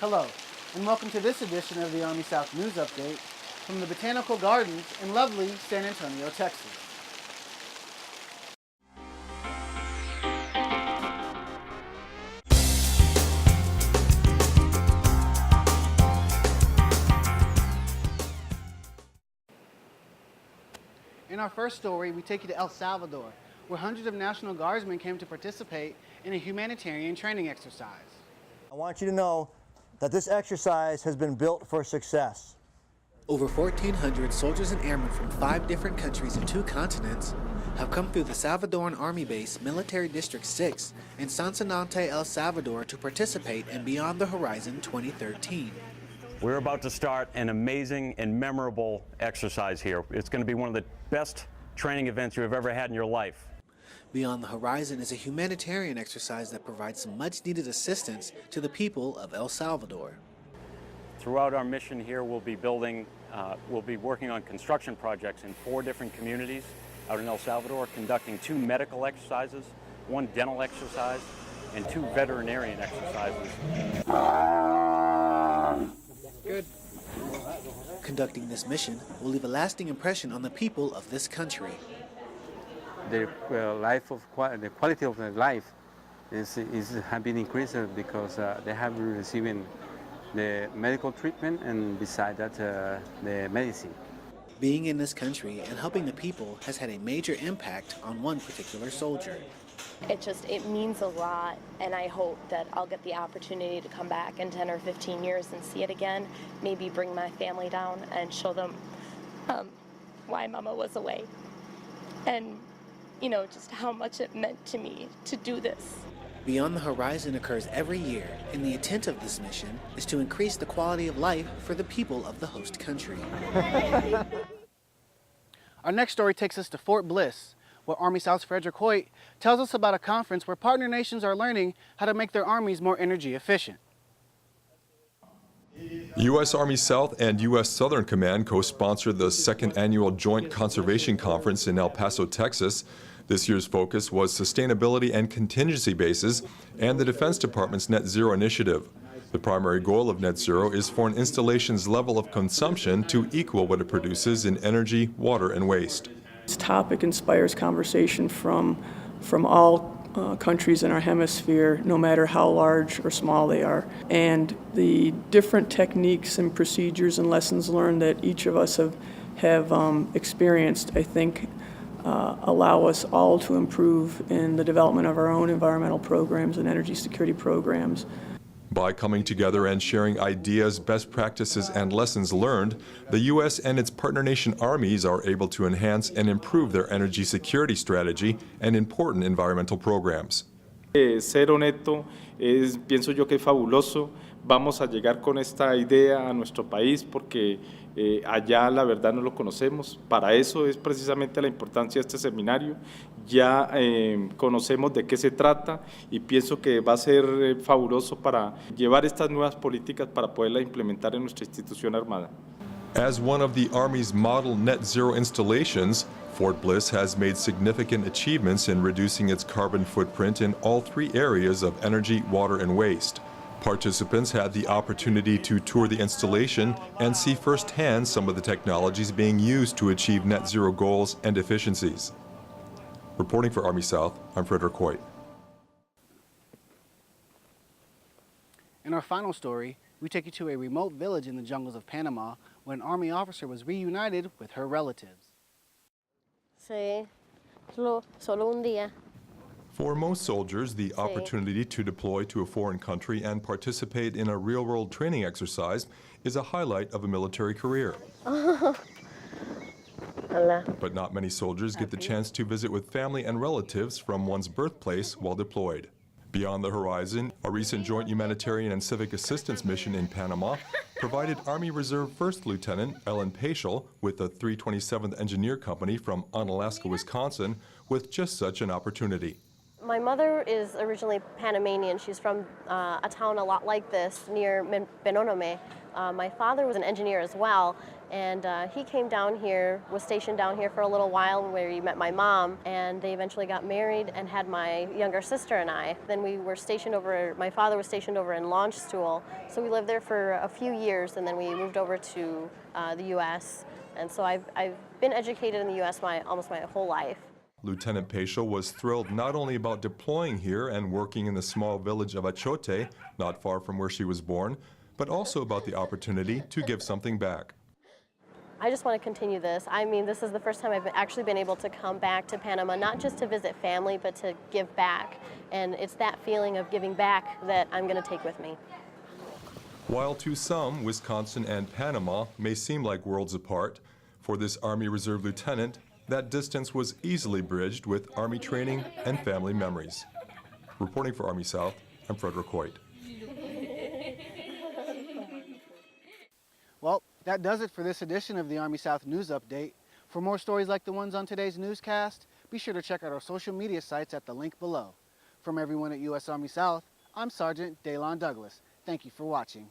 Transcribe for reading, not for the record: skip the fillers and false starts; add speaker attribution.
Speaker 1: Hello, and welcome to this edition of the Army South News Update from the Botanical Gardens in lovely San Antonio, Texas. In our first story, we take you to El Salvador, where hundreds of National Guardsmen came to participate in a humanitarian training exercise.
Speaker 2: I want you to know that this exercise has been built for success.
Speaker 3: Over 1,400 soldiers and airmen from 5 different countries and 2 continents have come through the Salvadoran Army Base Military District 6 in Sonsonate, El Salvador to participate in Beyond the Horizon 2013.
Speaker 4: We're about to start an amazing and memorable exercise here. It's going to be one of the best training events you've ever had in your life.
Speaker 3: Beyond the Horizon is a humanitarian exercise that provides some much-needed assistance to the people of El Salvador.
Speaker 4: Throughout our mission here, we'll be working on construction projects in 4 different communities out in El Salvador, conducting 2 medical exercises, 1 dental exercise, and 2 veterinarian exercises.
Speaker 3: Good. Conducting this mission will leave a lasting impression on the people of this country.
Speaker 5: The quality of their life have been increased because they have been receiving the medical treatment and beside that the medicine.
Speaker 3: Being in this country and helping the people has had a major impact on one particular soldier.
Speaker 6: It means a lot, and I hope that I'll get the opportunity to come back in 10 or 15 years and see it again, maybe bring my family down and show them why Mama was away. And just how much it meant to me to do this.
Speaker 3: Beyond the Horizon occurs every year, and the intent of this mission is to increase the quality of life for the people of the host country.
Speaker 1: Our next story takes us to Fort Bliss, where Army South's Frederick Hoyt tells us about a conference where partner nations are learning how to make their armies more energy efficient.
Speaker 7: U.S. Army South and U.S. Southern Command co-sponsored the 2nd Annual Joint Conservation Conference in El Paso, Texas. This year's focus was sustainability and contingency bases and the Defense Department's Net Zero initiative. The primary goal of Net Zero is for an installation's level of consumption to equal what it produces in energy, water, and waste.
Speaker 8: This topic inspires conversation from all countries in our hemisphere, no matter how large or small they are. And the different techniques and procedures and lessons learned that each of us have experienced, I think, allow us all to improve in the development of our own environmental programs and energy security programs.
Speaker 7: By coming together and sharing ideas, best practices, and lessons learned, the U.S. and its partner nation armies are able to enhance and improve their energy security strategy and important environmental programs.
Speaker 9: Ser honesto pienso yo que es fabuloso. Vamos a llegar con esta idea a nuestro país porque allá la verdad no lo conocemos. Para eso es precisamente la importancia de este seminario. Ya conocemos de qué se trata y pienso que va a ser fabuloso para llevar estas nuevas políticas para poderlas implementar en nuestra institución armada.
Speaker 7: As one of the Army's model net zero installations, Fort Bliss has made significant achievements in reducing its carbon footprint in all 3 areas of energy, water, and waste. Participants had the opportunity to tour the installation and see firsthand some of the technologies being used to achieve net zero goals and efficiencies. Reporting for Army South, I'm Frederick Hoyt.
Speaker 1: In our final story, we take you to a remote village in the jungles of Panama where an Army officer was reunited with her relatives.
Speaker 10: Sí, solo un día.
Speaker 7: For most soldiers, the opportunity to deploy to a foreign country and participate in a real-world training exercise is a highlight of a military career. But not many soldiers get the chance to visit with family and relatives from one's birthplace while deployed. Beyond the Horizon, a recent joint humanitarian and civic assistance mission in Panama provided Army Reserve First Lieutenant Ellen Paschal with the 327th Engineer Company from Onalaska, Wisconsin, with just such an opportunity.
Speaker 10: My mother is originally Panamanian. She's from a town a lot like this near Benonome, My father was an engineer as well, and he came down here, was stationed down here for a little while where he met my mom, and they eventually got married and had my younger sister and I. Then we were stationed over, my father was stationed over in Launch Stool, so we lived there for a few years, and then we moved over to the U.S., and so I've been educated in the U.S. almost my whole life.
Speaker 7: Lieutenant Paschal was thrilled not only about deploying here and working in the small village of Achote, not far from where she was born, but also about the opportunity to give something back.
Speaker 10: I just want to continue this. I mean, this is the first time I've actually been able to come back to Panama, not just to visit family, but to give back. And it's that feeling of giving back that I'm going to take with me.
Speaker 7: While to some, Wisconsin and Panama may seem like worlds apart, for this Army Reserve lieutenant, that distance was easily bridged with Army training and family memories. Reporting for Army South, I'm Frederick Hoyt.
Speaker 1: Well, that does it for this edition of the Army South News Update. For more stories like the ones on today's newscast, be sure to check out our social media sites at the link below. From everyone at U.S. Army South, I'm Sergeant Daylon Douglas. Thank you for watching.